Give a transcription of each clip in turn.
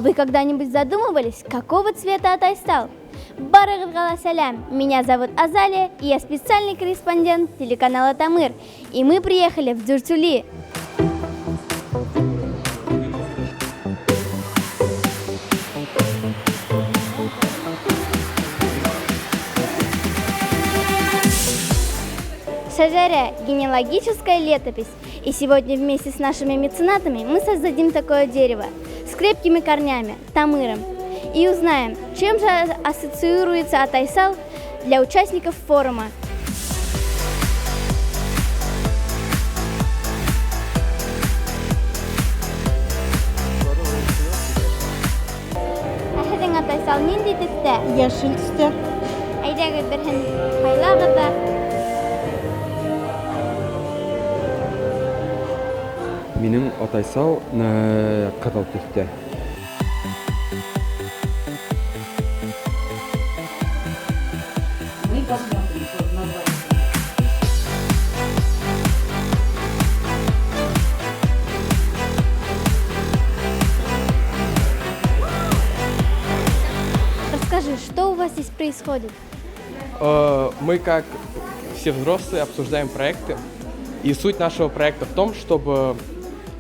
А вы когда-нибудь задумывались, какого цвета Атайсал? Барыгызга салям! Меня зовут Азалия, и я специальный корреспондент телеканала Тамыр. И мы приехали в Дюртюли. Шажаря – генеалогическая летопись. И сегодня вместе с нашими меценатами мы создадим такое дерево с крепкими корнями – Тамыром. И узнаем, чем же ассоциируется Атайсал для участников форума. Ахедин Атайсал нинди төстә? Яшел төстә. Әйдәгез берһен хайлагыз да. Минем Атайсал кызыл төстә. Мы посмотрим, что название. Расскажи, что у вас здесь происходит? Мы, как все взрослые, обсуждаем проекты. И суть нашего проекта в том, чтобы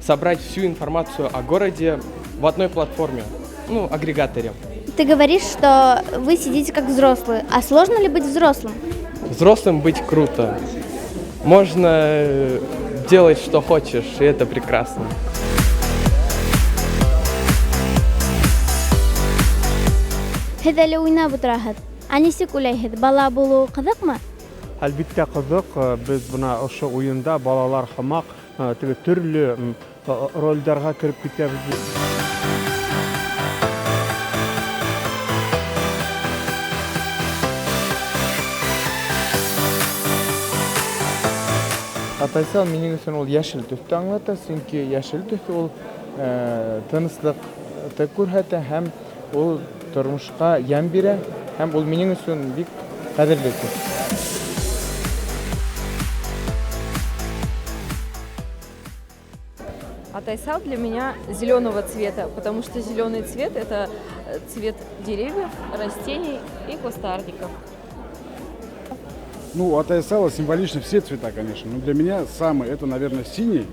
собрать всю информацию о городе в одной платформе, агрегаторе. Ты говоришь, что вы сидите как взрослые. А сложно ли быть взрослым? Взрослым быть круто. Можно делать, что хочешь, и это прекрасно. Һез әле уйнап утыраһыз. Нисек уйлайһыз, бала булу кызыкмы? Әлбиттә кызык. Без буна ошо уенда балалар хамак төрле рольләргә кереп китәбез. Атайсал минең өчен ул яшел төстә аңлата, чөнки яшел төс ул тынычлыкты күрһәтә һәм ул тормышка ян бирә һәм ул минең өчен бик кадерле төс. Атайсал для меня зеленого цвета, потому что зеленый цвет – это цвет деревьев, растений и кустарников. Атайсала символично все цвета, конечно. Но для меня самый это, наверное, синий,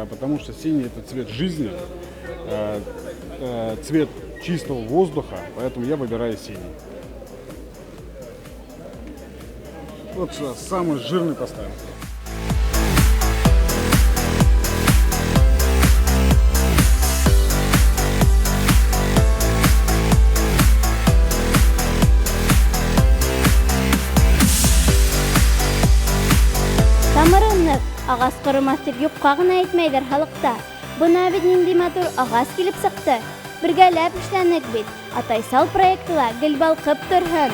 потому что синий это цвет жизни, цвет чистого воздуха, поэтому я выбираю синий. Вот сюда самый жирный поставим. Тамырынны агас кырымас дип юкка гына әйтмәйдер халыкта. Бына бит нинди матур агас килеп сыкты. Бергәләп эшләнек бит. Атайсал проектыла гел балкып торһын.